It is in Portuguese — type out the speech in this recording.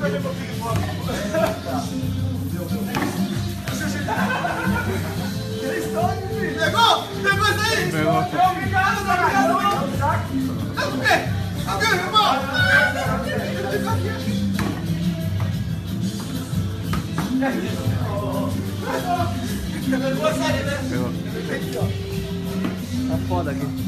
Pegou? Pegou isso aí? Pegou. Obrigado, é o quê? É o quê, irmão? Pegou. Tá foda aqui.